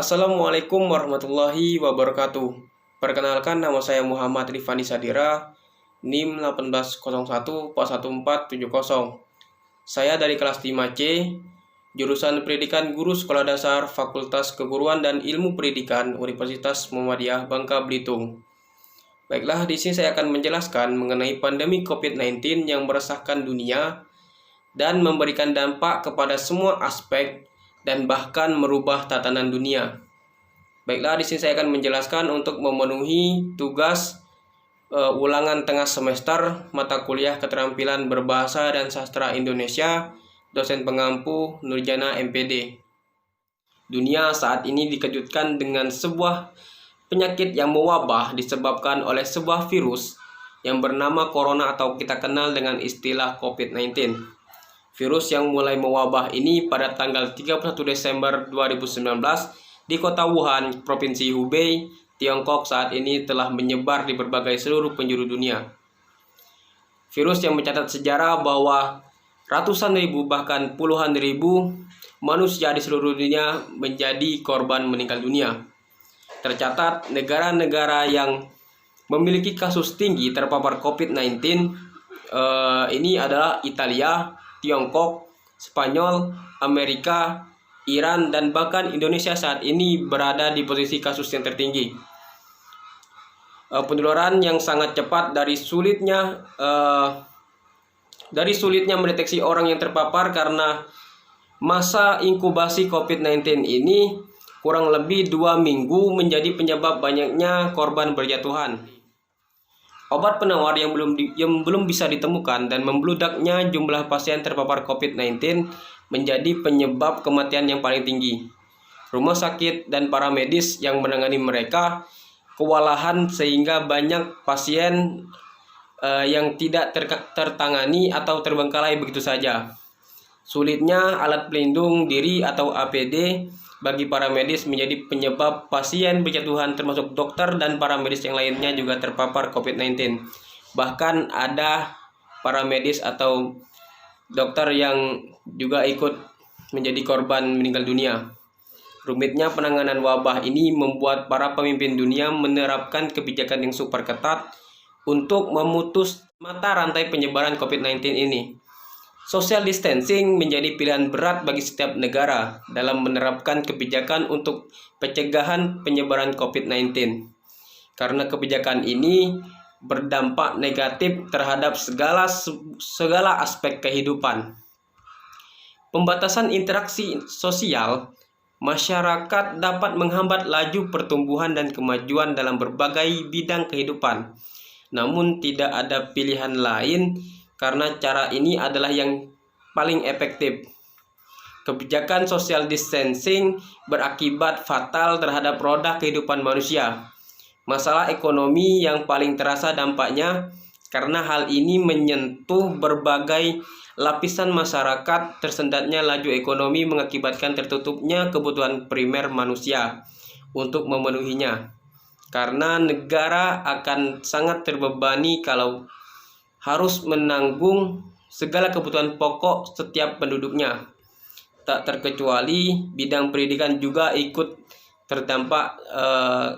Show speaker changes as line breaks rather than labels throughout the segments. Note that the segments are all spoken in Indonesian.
Assalamualaikum warahmatullahi wabarakatuh. Perkenalkan, nama saya Muhammad Rifani Sadira, NIM 1801-1470. Saya dari kelas 5C, jurusan Pendidikan Guru Sekolah Dasar Fakultas Keguruan dan Ilmu Pendidikan Universitas Muhammadiyah Bangka Belitung. Baiklah, di sini saya akan menjelaskan mengenai pandemi COVID-19 yang meresahkan dunia dan memberikan dampak kepada semua aspek dan bahkan merubah tatanan dunia. Baiklah, di sini saya akan menjelaskan untuk memenuhi tugas ulangan tengah semester mata kuliah Keterampilan Berbahasa dan Sastra Indonesia, dosen pengampu Nurjana MPD. Dunia saat ini dikejutkan dengan sebuah penyakit yang mewabah disebabkan oleh sebuah virus yang bernama corona atau kita kenal dengan istilah COVID-19. Virus yang mulai mewabah ini pada tanggal 31 Desember 2019 di kota Wuhan, Provinsi Hubei, Tiongkok saat ini telah menyebar di berbagai seluruh penjuru dunia. Virus yang mencatat sejarah bahwa ratusan ribu bahkan puluhan ribu manusia di seluruh dunia menjadi korban meninggal dunia. Tercatat negara-negara yang memiliki kasus tinggi terpapar COVID-19 ini adalah Italia, Tiongkok, Spanyol, Amerika, Iran, dan bahkan Indonesia saat ini berada di posisi kasus yang tertinggi. Penularan yang sangat cepat dari sulitnya mendeteksi orang yang terpapar karena masa inkubasi COVID-19 ini kurang lebih 2 minggu menjadi penyebab banyaknya korban berjatuhan. Obat penawar yang belum bisa ditemukan dan membludaknya jumlah pasien terpapar COVID-19 menjadi penyebab kematian yang paling tinggi. Rumah sakit dan para medis yang menangani mereka kewalahan sehingga banyak pasien yang tidak tertangani atau terbengkalai begitu saja. Sulitnya alat pelindung diri atau APD bagi para medis menjadi penyebab pasien berjatuhan, termasuk dokter dan para medis yang lainnya juga terpapar COVID-19. Bahkan ada para medis atau dokter yang juga ikut menjadi korban meninggal dunia. Rumitnya penanganan wabah ini membuat para pemimpin dunia menerapkan kebijakan yang super ketat untuk memutus mata rantai penyebaran COVID-19 ini. Social distancing menjadi pilihan berat bagi setiap negara dalam menerapkan kebijakan untuk pencegahan penyebaran COVID-19. Karena kebijakan ini berdampak negatif terhadap segala aspek kehidupan. Pembatasan interaksi sosial masyarakat dapat menghambat laju pertumbuhan dan kemajuan dalam berbagai bidang kehidupan. Namun tidak ada pilihan lain karena cara ini adalah yang paling efektif. Kebijakan social distancing berakibat fatal terhadap roda kehidupan manusia. Masalah ekonomi yang paling terasa dampaknya karena hal ini menyentuh berbagai lapisan masyarakat. Tersendatnya laju ekonomi mengakibatkan tertutupnya kebutuhan primer manusia untuk memenuhinya. Karena negara akan sangat terbebani kalau harus menanggung segala kebutuhan pokok setiap penduduknya. Tak terkecuali bidang pendidikan juga ikut terdampak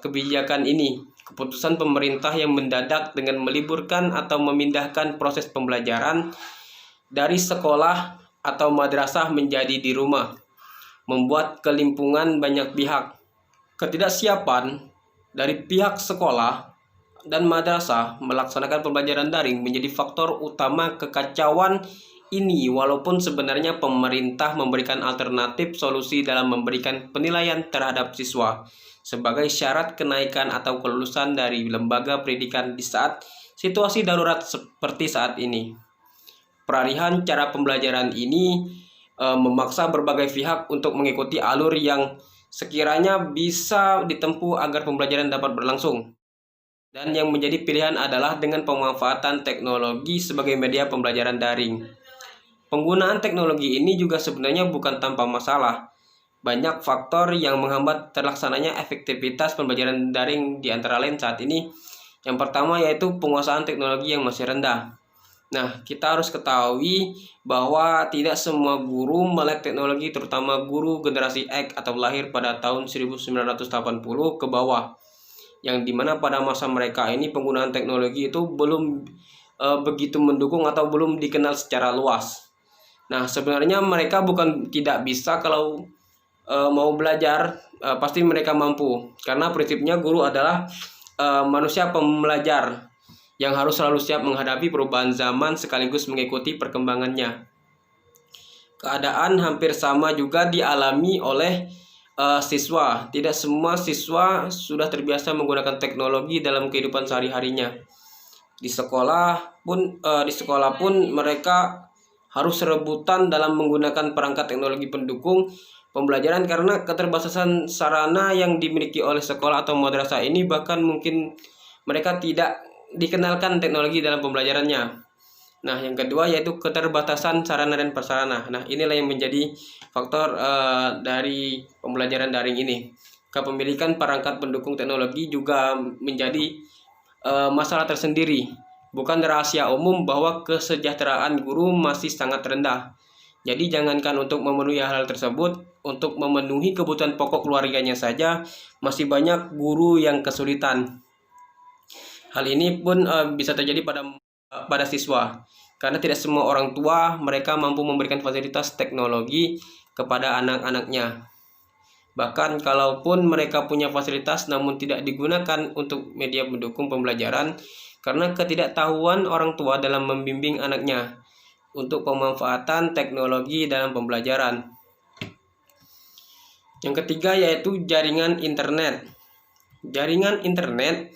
kebijakan ini. Keputusan pemerintah yang mendadak dengan meliburkan atau memindahkan proses pembelajaran dari sekolah atau madrasah menjadi di rumah membuat kelimpungan banyak pihak. Ketidaksiapan dari pihak sekolah dan madrasah melaksanakan pembelajaran daring menjadi faktor utama kekacauan ini, walaupun sebenarnya pemerintah memberikan alternatif solusi dalam memberikan penilaian terhadap siswa sebagai syarat kenaikan atau kelulusan dari lembaga pendidikan di saat situasi darurat seperti saat ini. Peralihan cara pembelajaran ini memaksa berbagai pihak untuk mengikuti alur yang sekiranya bisa ditempuh agar pembelajaran dapat berlangsung. Dan yang menjadi pilihan adalah dengan pemanfaatan teknologi sebagai media pembelajaran daring. Penggunaan teknologi ini juga sebenarnya bukan tanpa masalah. Banyak faktor yang menghambat terlaksananya efektivitas pembelajaran daring di antara lain saat ini. Yang pertama yaitu penguasaan teknologi yang masih rendah. Nah, kita harus ketahui bahwa tidak semua guru melek teknologi, terutama guru generasi X atau lahir pada tahun 1980 ke bawah, yang dimana pada masa mereka ini penggunaan teknologi itu belum begitu mendukung atau belum dikenal secara luas. Nah, sebenarnya mereka bukan tidak bisa, kalau mau belajar pasti mereka mampu, karena prinsipnya guru adalah manusia pembelajar yang harus selalu siap menghadapi perubahan zaman sekaligus mengikuti perkembangannya. Keadaan hampir sama juga dialami oleh siswa. Tidak semua siswa sudah terbiasa menggunakan teknologi dalam kehidupan sehari-harinya. Di sekolah pun mereka harus rebutan dalam menggunakan perangkat teknologi pendukung pembelajaran karena keterbatasan sarana yang dimiliki oleh sekolah atau madrasah ini, bahkan mungkin mereka tidak dikenalkan teknologi dalam pembelajarannya. Nah, yang kedua yaitu keterbatasan sarana dan prasarana. Nah, inilah yang menjadi faktor dari pembelajaran daring ini. Kepemilikan perangkat pendukung teknologi juga menjadi masalah tersendiri. Bukan rahasia umum bahwa kesejahteraan guru masih sangat rendah. Jadi jangankan untuk memenuhi hal tersebut, untuk memenuhi kebutuhan pokok keluarganya saja masih banyak guru yang kesulitan. Hal ini pun bisa terjadi pada siswa, karena tidak semua orang tua mereka mampu memberikan fasilitas teknologi kepada anak-anaknya. Bahkan kalaupun mereka punya fasilitas namun tidak digunakan untuk media pendukung pembelajaran karena ketidaktahuan orang tua dalam membimbing anaknya untuk pemanfaatan teknologi dalam pembelajaran. Yang ketiga yaitu jaringan internet. Jaringan internet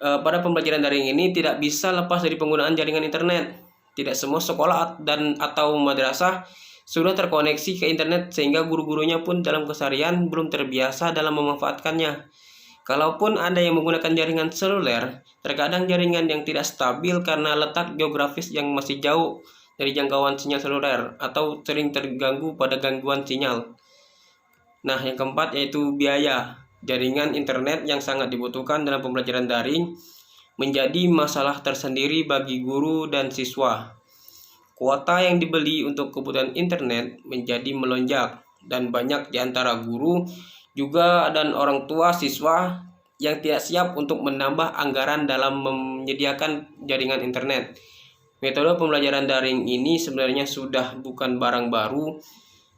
pada pembelajaran daring ini tidak bisa lepas dari penggunaan jaringan internet. Tidak semua sekolah dan atau madrasah sudah terkoneksi ke internet sehingga guru-gurunya pun dalam keseharian belum terbiasa dalam memanfaatkannya. Kalaupun ada yang menggunakan jaringan seluler, terkadang jaringan yang tidak stabil karena letak geografis yang masih jauh dari jangkauan sinyal seluler atau sering terganggu pada gangguan sinyal. Nah, yang keempat yaitu biaya. Jaringan internet yang sangat dibutuhkan dalam pembelajaran daring menjadi masalah tersendiri bagi guru dan siswa. Kuota yang dibeli untuk kebutuhan internet menjadi melonjak, dan banyak di antara guru juga dan orang tua siswa yang tidak siap untuk menambah anggaran dalam menyediakan jaringan internet. Metode pembelajaran daring ini sebenarnya sudah bukan barang baru,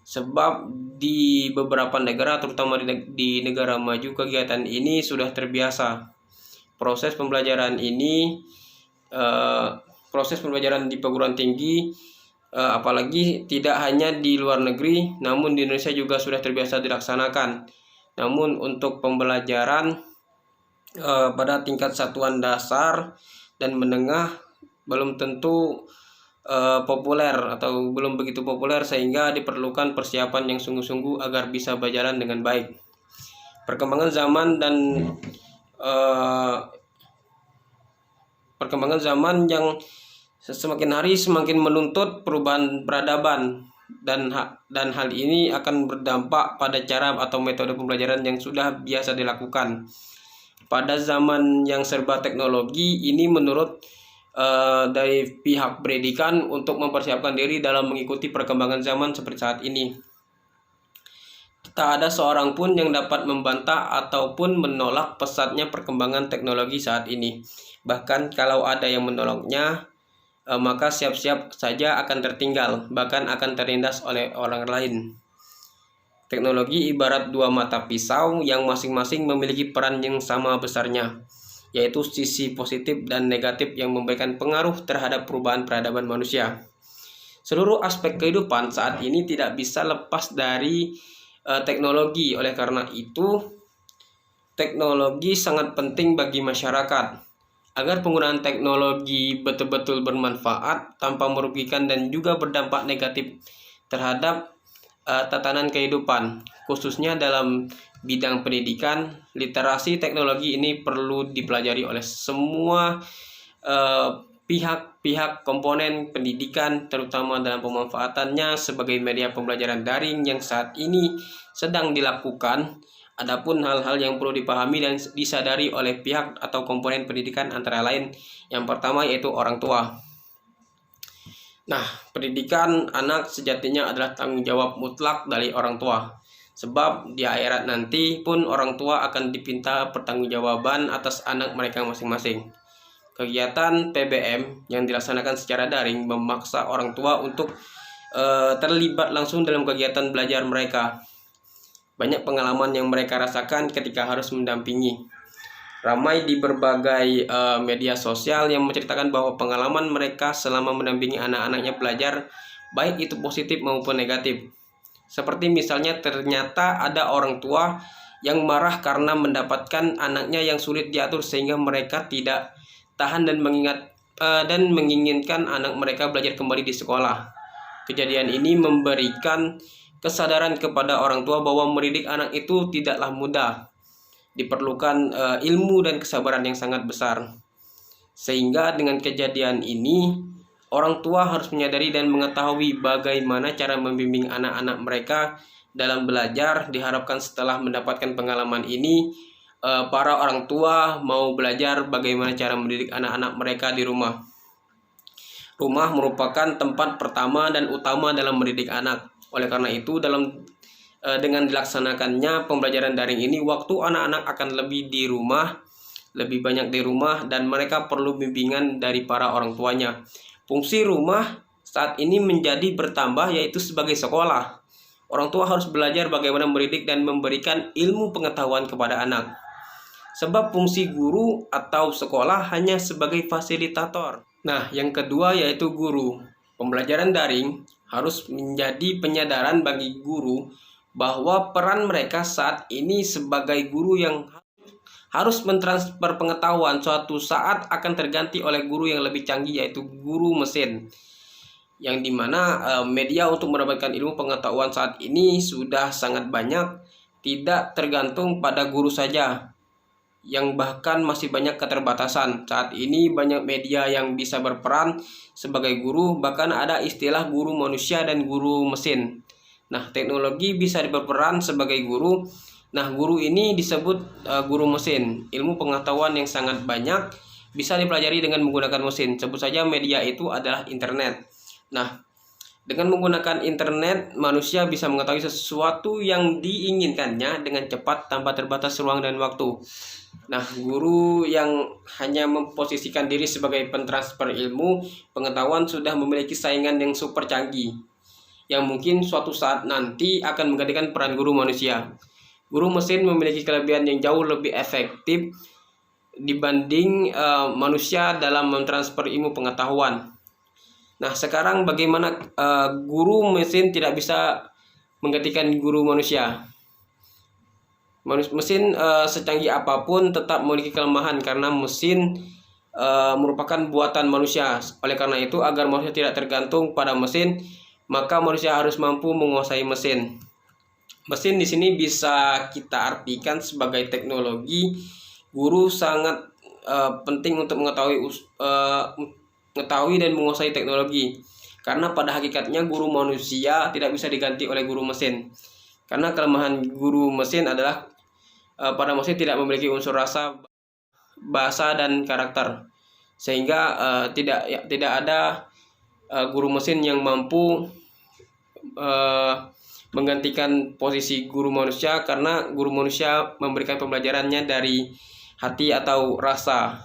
sebab di beberapa negara, terutama di negara maju, kegiatan ini sudah terbiasa. Proses pembelajaran di perguruan tinggi, apalagi tidak hanya di luar negeri, namun di Indonesia juga sudah terbiasa dilaksanakan. Namun untuk pembelajaran pada tingkat satuan dasar dan menengah belum tentu populer atau belum begitu populer, sehingga diperlukan persiapan yang sungguh-sungguh agar bisa berjalan dengan baik. Perkembangan zaman yang semakin hari semakin menuntut perubahan peradaban, dan hal ini akan berdampak pada cara atau metode pembelajaran yang sudah biasa dilakukan. Pada zaman yang serba teknologi ini, menurut dari pihak pendidikan untuk mempersiapkan diri dalam mengikuti perkembangan zaman seperti saat ini. Tak ada seorang pun yang dapat membantah ataupun menolak pesatnya perkembangan teknologi saat ini. Bahkan kalau ada yang menolaknya, maka siap-siap saja akan tertinggal, bahkan akan terlindas oleh orang lain. Teknologi ibarat dua mata pisau yang masing-masing memiliki peran yang sama besarnya, yaitu sisi positif dan negatif yang memberikan pengaruh terhadap perubahan peradaban manusia. Seluruh aspek kehidupan saat ini tidak bisa lepas dari teknologi. Oleh karena itu, teknologi sangat penting bagi masyarakat agar penggunaan teknologi betul-betul bermanfaat tanpa merugikan dan juga berdampak negatif terhadap tatanan kehidupan, khususnya dalam bidang pendidikan. Literasi teknologi ini perlu dipelajari oleh semua pihak komponen pendidikan, terutama dalam pemanfaatannya sebagai media pembelajaran daring yang saat ini sedang dilakukan. Adapun hal-hal yang perlu dipahami dan disadari oleh pihak atau komponen pendidikan antara lain, yang pertama yaitu orang tua. Nah, pendidikan anak sejatinya adalah tanggung jawab mutlak dari orang tua. Sebab di akhirat nanti pun orang tua akan dipinta pertanggungjawaban atas anak mereka masing-masing. Kegiatan PBM yang dilaksanakan secara daring memaksa orang tua untuk terlibat langsung dalam kegiatan belajar mereka. Banyak pengalaman yang mereka rasakan ketika harus mendampingi. Ramai di berbagai media sosial yang menceritakan bahwa pengalaman mereka selama mendampingi anak-anaknya belajar, baik itu positif maupun negatif. Seperti misalnya ternyata ada orang tua yang marah karena mendapatkan anaknya yang sulit diatur sehingga mereka tidak tahan dan menginginkan anak mereka belajar kembali di sekolah. Kejadian ini memberikan kesadaran kepada orang tua bahwa mendidik anak itu tidaklah mudah. Diperlukan ilmu dan kesabaran yang sangat besar. Sehingga dengan kejadian ini, orang tua harus menyadari dan mengetahui bagaimana cara membimbing anak-anak mereka dalam belajar. Diharapkan setelah mendapatkan pengalaman ini, para orang tua mau belajar bagaimana cara mendidik anak-anak mereka di rumah. Rumah merupakan tempat pertama dan utama dalam mendidik anak. Oleh karena itu, dengan dilaksanakannya pembelajaran daring ini, waktu anak-anak akan lebih banyak di rumah, dan mereka perlu bimbingan dari para orang tuanya. Fungsi rumah saat ini menjadi bertambah, yaitu sebagai sekolah. Orang tua harus belajar bagaimana mendidik dan memberikan ilmu pengetahuan kepada anak. Sebab fungsi guru atau sekolah hanya sebagai fasilitator. Nah, yang kedua yaitu guru. Pembelajaran daring harus menjadi penyadaran bagi guru bahwa peran mereka saat ini sebagai guru yang harus mentransfer pengetahuan suatu saat akan terganti oleh guru yang lebih canggih, yaitu guru mesin. Yang dimana media untuk mendapatkan ilmu pengetahuan saat ini sudah sangat banyak, tidak tergantung pada guru saja, yang bahkan masih banyak keterbatasan. Saat ini banyak media yang bisa berperan sebagai guru, bahkan ada istilah guru manusia dan guru mesin. Nah, teknologi bisa berperan sebagai guru. Nah, guru ini disebut guru mesin. Ilmu pengetahuan yang sangat banyak bisa dipelajari dengan menggunakan mesin. Sebut saja media itu adalah internet. Nah, dengan menggunakan internet, manusia bisa mengetahui sesuatu yang diinginkannya dengan cepat tanpa terbatas ruang dan waktu. Nah, guru yang hanya memposisikan diri sebagai pentransfer ilmu pengetahuan sudah memiliki saingan yang super canggih, yang mungkin suatu saat nanti akan menggantikan peran guru manusia. Guru mesin memiliki kelebihan yang jauh lebih efektif dibanding manusia dalam mentransfer ilmu pengetahuan. Nah, sekarang bagaimana guru mesin tidak bisa menggantikan guru manusia? Mesin secanggih apapun tetap memiliki kelemahan karena mesin merupakan buatan manusia. Oleh karena itu, agar manusia tidak tergantung pada mesin, maka manusia harus mampu menguasai mesin. Mesin di sini bisa kita artikan sebagai teknologi. Guru sangat penting untuk mengetahui dan menguasai teknologi, karena pada hakikatnya guru manusia tidak bisa diganti oleh guru mesin. Karena kelemahan guru mesin adalah pada mesin tidak memiliki unsur rasa, bahasa, dan karakter, sehingga tidak ada guru mesin yang mampu menggantikan posisi guru manusia, karena guru manusia memberikan pembelajarannya dari hati atau rasa.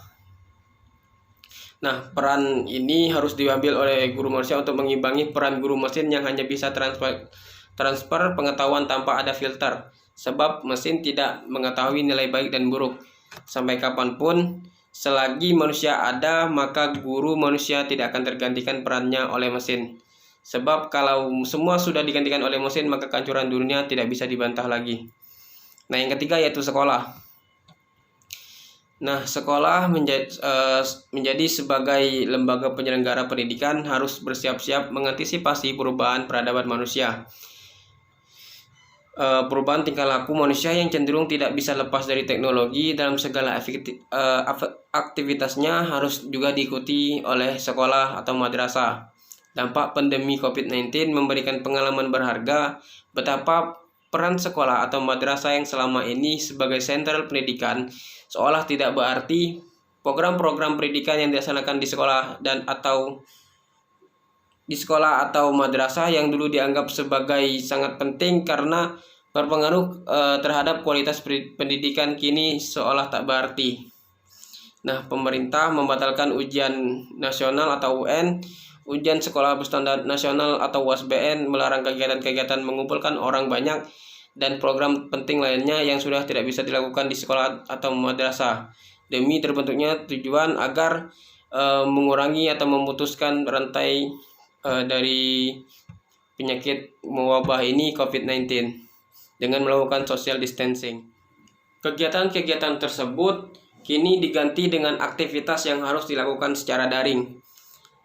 Nah, peran ini harus diambil oleh guru manusia untuk mengimbangi peran guru mesin yang hanya bisa transfer pengetahuan tanpa ada filter. Sebab mesin tidak mengetahui nilai baik dan buruk. Sampai kapanpun, selagi manusia ada, maka guru manusia tidak akan tergantikan perannya oleh mesin. Sebab kalau semua sudah digantikan oleh mesin, maka kehancuran dunia tidak bisa dibantah lagi. Nah, yang ketiga yaitu sekolah. Nah, sekolah menjadi sebagai lembaga penyelenggara pendidikan harus bersiap-siap mengantisipasi perubahan peradaban manusia. Perubahan tingkah laku manusia yang cenderung tidak bisa lepas dari teknologi dalam segala aktivitasnya harus juga diikuti oleh sekolah atau madrasah. Dampak pandemi COVID-19 memberikan pengalaman berharga betapa peran sekolah atau madrasah yang selama ini sebagai sentral pendidikan seolah tidak berarti. Program-program pendidikan yang dilaksanakan di sekolah dan atau di sekolah atau madrasah yang dulu dianggap sebagai sangat penting karena berpengaruh terhadap kualitas pendidikan kini seolah tak berarti. Nah, pemerintah membatalkan ujian nasional atau UN, ujian sekolah berstandar nasional atau UASBN, melarang kegiatan-kegiatan mengumpulkan orang banyak, dan program penting lainnya yang sudah tidak bisa dilakukan di sekolah atau madrasah, demi terbentuknya tujuan agar mengurangi atau memutuskan rantai dari penyakit mewabah ini COVID-19 dengan melakukan social distancing. Kegiatan-kegiatan tersebut kini diganti dengan aktivitas yang harus dilakukan secara daring.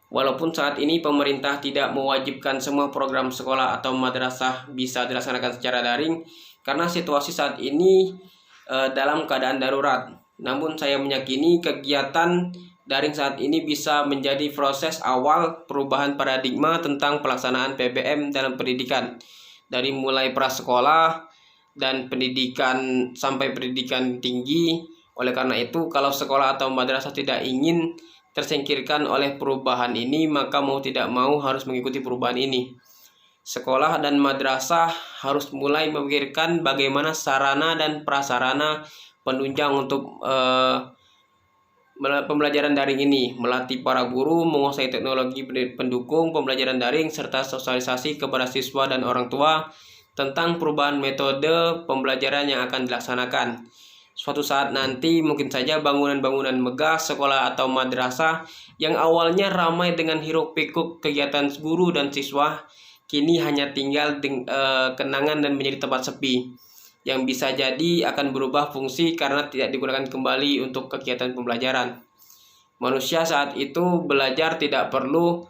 Walaupun saat ini pemerintah tidak mewajibkan semua program sekolah atau madrasah bisa dilaksanakan secara daring karena situasi saat ini dalam keadaan darurat. Namun saya meyakini kegiatan daring saat ini bisa menjadi proses awal perubahan paradigma tentang pelaksanaan PBM dalam pendidikan, dari mulai prasekolah dan pendidikan sampai pendidikan tinggi. Oleh karena itu, kalau sekolah atau madrasah tidak ingin tersingkirkan oleh perubahan ini, maka mau tidak mau harus mengikuti perubahan ini. Sekolah dan madrasah harus mulai memikirkan bagaimana sarana dan prasarana penunjang untuk pembelajaran daring ini, melatih para guru menguasai teknologi pendukung pembelajaran daring, serta sosialisasi kepada siswa dan orang tua tentang perubahan metode pembelajaran yang akan dilaksanakan. Suatu saat nanti mungkin saja bangunan-bangunan megah sekolah atau madrasah yang awalnya ramai dengan hiruk-pikuk kegiatan guru dan siswa kini hanya tinggal kenangan dan menjadi tempat sepi, yang bisa jadi akan berubah fungsi karena tidak digunakan kembali untuk kegiatan pembelajaran. Manusia saat itu belajar tidak perlu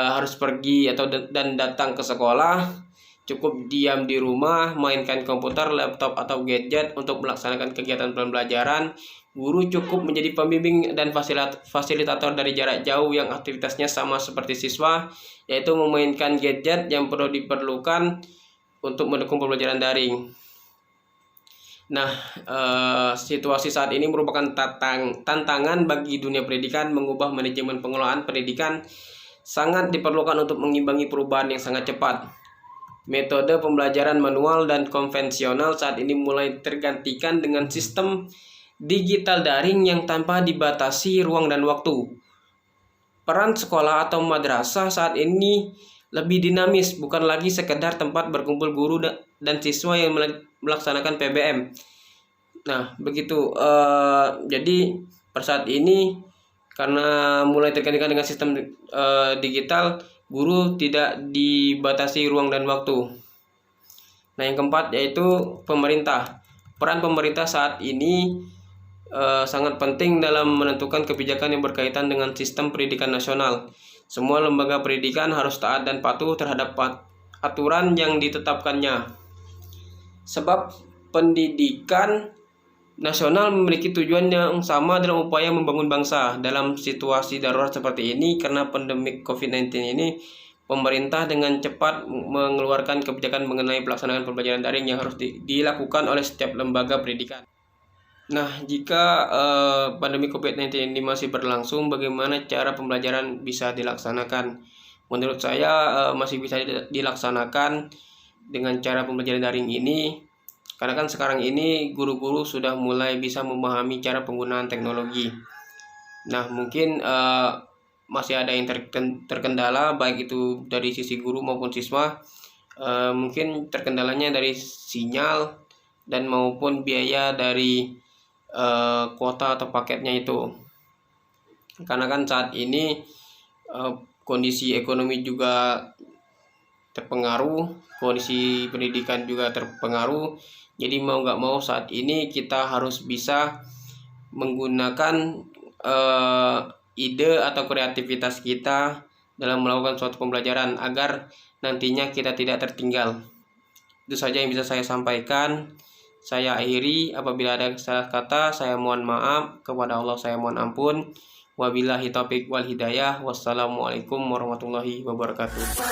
harus pergi dan datang ke sekolah, cukup diam di rumah, mainkan komputer, laptop, atau gadget untuk melaksanakan kegiatan pembelajaran. Guru cukup menjadi pembimbing dan fasilitator dari jarak jauh yang aktivitasnya sama seperti siswa, yaitu memainkan gadget yang diperlukan untuk mendukung pembelajaran daring. Nah, situasi saat ini merupakan tantangan bagi dunia pendidikan. Mengubah manajemen pengelolaan pendidikan sangat diperlukan untuk mengimbangi perubahan yang sangat cepat. Metode pembelajaran manual dan konvensional saat ini mulai tergantikan dengan sistem digital daring yang tanpa dibatasi ruang dan waktu. Peran sekolah atau madrasah saat ini lebih dinamis, bukan lagi sekedar tempat berkumpul guru dan siswa yang melaksanakan PBM. Nah, begitu. Jadi per saat ini karena mulai tergantikan dengan sistem digital, guru tidak dibatasi ruang dan waktu. Nah, yang keempat yaitu pemerintah. Peran pemerintah saat ini sangat penting dalam menentukan kebijakan yang berkaitan dengan sistem pendidikan nasional. Semua lembaga pendidikan harus taat dan patuh terhadap aturan yang ditetapkannya. Sebab pendidikan nasional memiliki tujuan yang sama dalam upaya membangun bangsa. Dalam situasi darurat seperti ini, karena pandemi COVID-19 ini, pemerintah dengan cepat mengeluarkan kebijakan mengenai pelaksanaan pembelajaran daring yang harus dilakukan oleh setiap lembaga pendidikan. Nah, jika pandemi COVID-19 ini masih berlangsung, bagaimana cara pembelajaran bisa dilaksanakan? Menurut saya masih bisa dilaksanakan dengan cara pembelajaran daring ini, karena kan sekarang ini guru-guru sudah mulai bisa memahami cara penggunaan teknologi. Nah, mungkin masih ada yang terkendala, baik itu dari sisi guru maupun siswa. Mungkin terkendalanya dari sinyal dan maupun biaya dari kuota atau paketnya itu, karena kan saat ini kondisi ekonomi juga terpengaruh, kondisi pendidikan juga terpengaruh. Jadi mau nggak mau saat ini kita harus bisa menggunakan ide atau kreativitas kita dalam melakukan suatu pembelajaran agar nantinya kita tidak tertinggal. Itu saja yang bisa saya sampaikan. Saya akhiri, apabila ada salah kata saya mohon maaf, kepada Allah saya mohon ampun. Wabillahi taufiq wal hidayah. Wassalamualaikum warahmatullahi wabarakatuh.